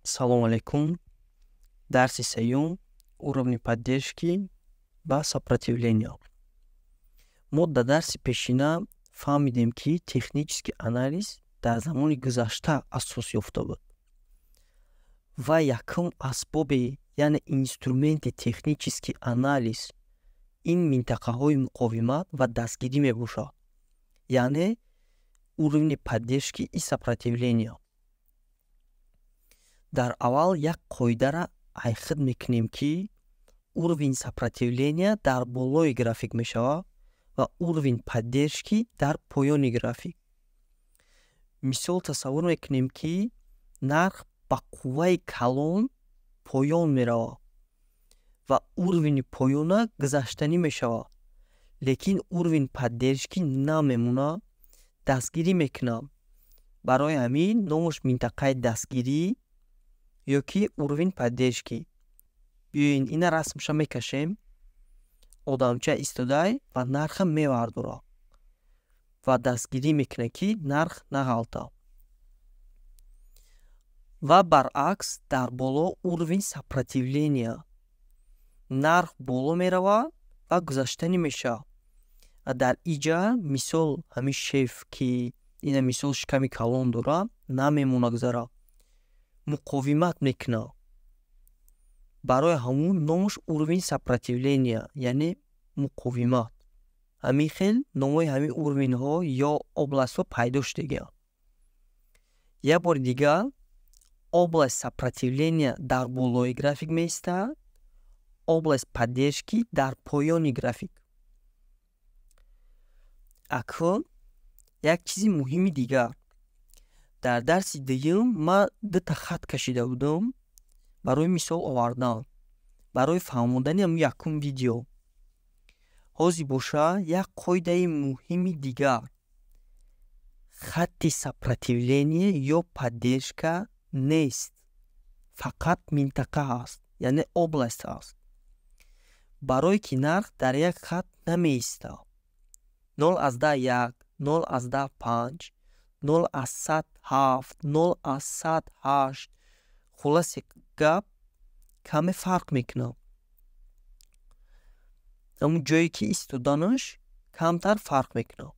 Салом алейкум. Дарси сеюм. Уровни поддержки ва сопротивления. Мо дар дарси пешина фаҳмидем, ки технический анализ дар замони гузашта асос ёфта буд ва якум асбоби, яъне инструменти технический анализ ин минтақаҳои муқовимат ва дастгирӣ мебошад, яъне уровни поддержки и сопротивления. Дар аввал як қоидара айхид мекунем, ки уровень сопротивления дар болои график мешавад ва уровень поддержки дар поёни график. Мисол тасаввур мекунем, ки нарх ба қувваи калон поён меравад ва уровни поёна гузаштанӣ мешавад, лекин уровень поддержки намемонад, дастгирӣ мекунад. Барои ҳамин номаш минтақаи дастгирӣ ё ки уровень поддержки. Биёин ина расмша мекашем. Одамча истодай ва нарха мевардорад ва дастгирӣ мекунад, ки нарх нағалтад. Ва баръакс дар боло уровень сопротивления. Нарх боло меравад ва гузаштанӣ мешавад. Ва дар иҷа мисол ҳамин шеф, ки ина мисол шиками калон дорад, намемона гузарад, муқовимат мекунад. Барои ҳамун номаш уровень сопротивления, яъне муқовимат. Ҳамин хел номои ҳамин уровенҳо ё областҳо пайдо шудагианд. Як бори дигар, область сопротивления дар болои график меистад, область поддержки дар поёни график. Акнун як чизи муҳими дигар. Дар дарси дуюм ман дута хат кашида будам барои мисол овардан, барои фаҳмондани ҳамин якум видео. Ҳозир боша як қоидаи муҳими дигар. Хатти сопротивления ё поддержка нест, фақат минтақа аст, яъне област аст. Барое ки нарх дар як хат намеистад. 0,1, 0,5, 0,7, 0,8. Хулоси гап каме фарқ мекунад. ҳамун ҷое ки истоданаш камтар фарқ мекунад.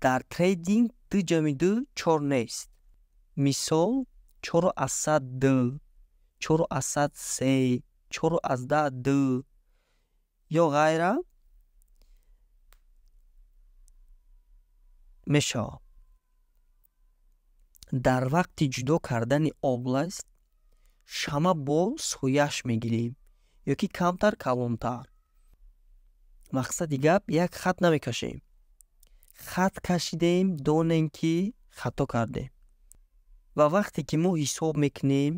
Дар трейдинг 2,2 4 нест. Мисол 4,2, 4,3, 4,2 ё ғайра мешавад. Дар вақти ҷудо кардани област шама бо сояш мегирем ё ки камтар калонтар. Мақсади гап, як хат намекашем. Хат кашидем, донем ки хато кардем. Ва вақте ки мо ҳисоб мекунем,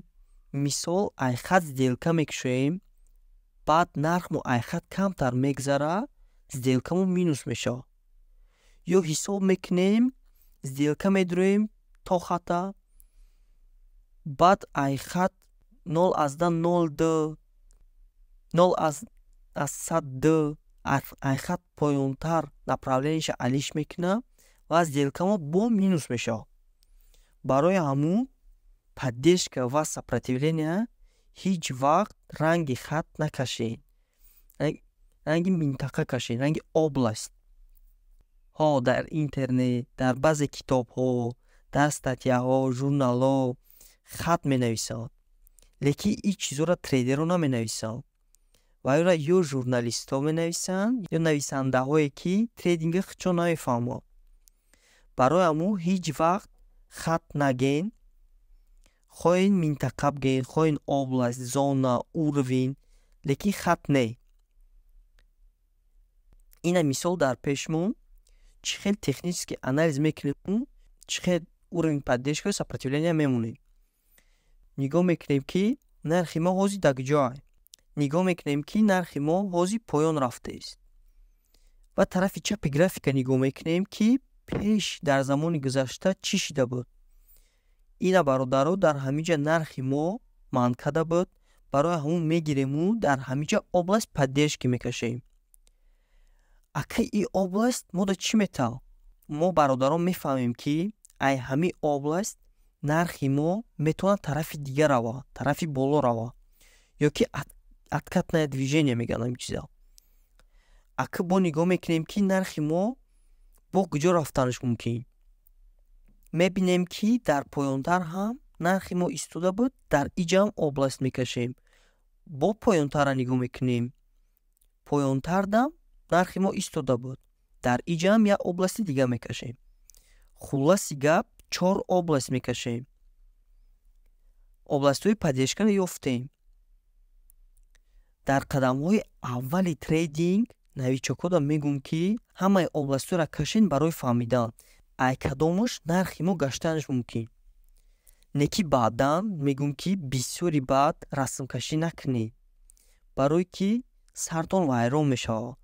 мисол айхат сделка мекушоем, баъд нарх мо айхат камтар мегзара, сделкамо минус мешавад. ё ҳисоб мекунем, сделка медуроем то хата, баъд айхат 0,02, 0,2 айхат поёнтар направлениеша алиш мекунад ва сделкамо бо минус мешавад. Барои ҳамун поддержка ва сопротивления ҳеҷ вақт ранги хат накашед, ранги минтақа кашед, ранги област. Дар интернет, дар баъзе китобҳо, дар статьяҳо, журналҳо хат менависанд, лекин ин чизора трейдерҳо наменависанд. Вайра ё журналистҳо менависанд, ё нависандаҳое ки трейдинга хичон намефаҳманд. Барои ҳамун ҳеҷ вақт хат наген, хоҳен минтақа бигӯен, хоҳен област, зона, уровень, лекин хат не. Ина мисол дар пеш монд, чӣ хел технический анализ мекунем, чӣ хел уровень поддержка ва сопротивления мемонем. Нигоҳ мекунем, ки нархи мо ҳозир дар куҷоаст. Нигоҳ мекунем, ки нархи мо ҳозир поён рафтааст. Ва тарафи чапи графика нигоҳ мекунем, ки пеш дар замони гузашта чӣ шуда буд. Ина бародаро дар ҳаминҷа нархи мо манъ карда буд. Барои ҳамун мегирему дар ҳаминҷа област поддержки мекашем. Акай ин област мо да чӣ метавад? Мо бародарон мефаҳмем, ки ай ҳамин област нархи мо метавонад тарафи дига рава, тарафи боло рава, ё ки откатное движение мегӯям ин чиза. Ака бо нигоҳ мекунем ки нархи мо бо куҷо рафтанаш мумкин. Мебинем ки дар поёнтар ҳам нархи мо истода буд, дар иҷам област мекашем. Бо поёнтара нигоҳ мекунем. Поёнтардам нархи мо истода буд. Дар иҷам як области дига мекашем. Хулоси гап 4 област мекашем. Областҳои падешкаро ёфтем. Дар қадамҳои аввали трейдинг навичокода мегӯм ки ҳамаи областҳоро кашен барои фаҳмидан ай кадомаш нархи мо гаштанаш мумкин. Не ки баъдан мегӯм ки бисёри баъд расмкашӣ накунед, барои ки сартон вайрон мешавад.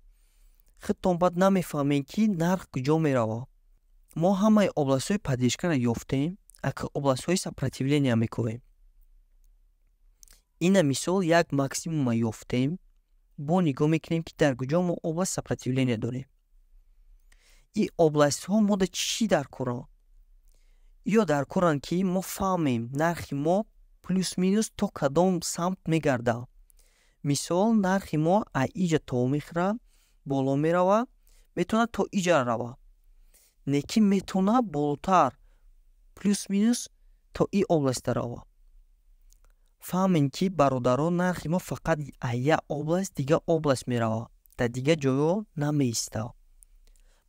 худтон баъд намефаҳмед ки нарх куҷо меравад. мо ҳамаи областҳои падешкаро ёфтем, ака областҳои сопротивления мекунем. Ина мисол як максимума ёфтем, бо нигоҳ мекунем ки дар куҷо мо област сопротивления дорем. ин областҳо мода чӣ дар коранд? ё дар коранд ки мо фаҳмем нархи мо плюс минус то кадом самт мегардад. мисол нархи мо аз иҷа то омехра боло мерава, метавонад то иҷа рава. Не ки метавонад болотар плюс минус то ин областа рава. фаҳмем ки бародарон нархи мо фақат аз як област дига област мерава, дар дига ҷойҳо намеистад.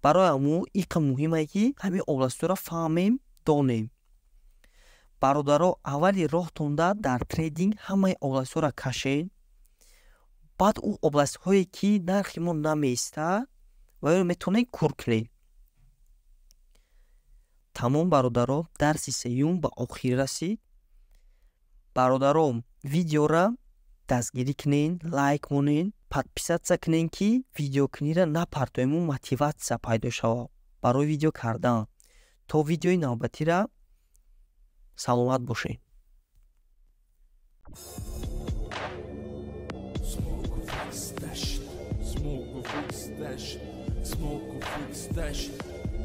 барои аму ин қадр муҳиме ки ҳамин областҳоро фаҳмем, донем. бародаро аввали роҳ тонда дар трейдинг ҳамаи областҳоро кашен, баъд ӯ областҳое ки нархи мо намеистад ва ё метавонем кур кунем. тамом бародаро, дарси сеюм ба охир расид. бародаром, видеора дастгирӣ кунен, лайк монен, подписатсия кунен ки видеокунира напартоему мотиватсия пайдо шавад барои видео кардан. то видеои навбатира саломат бошед. Smoke of weed stash.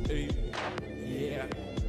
Hey, yeah.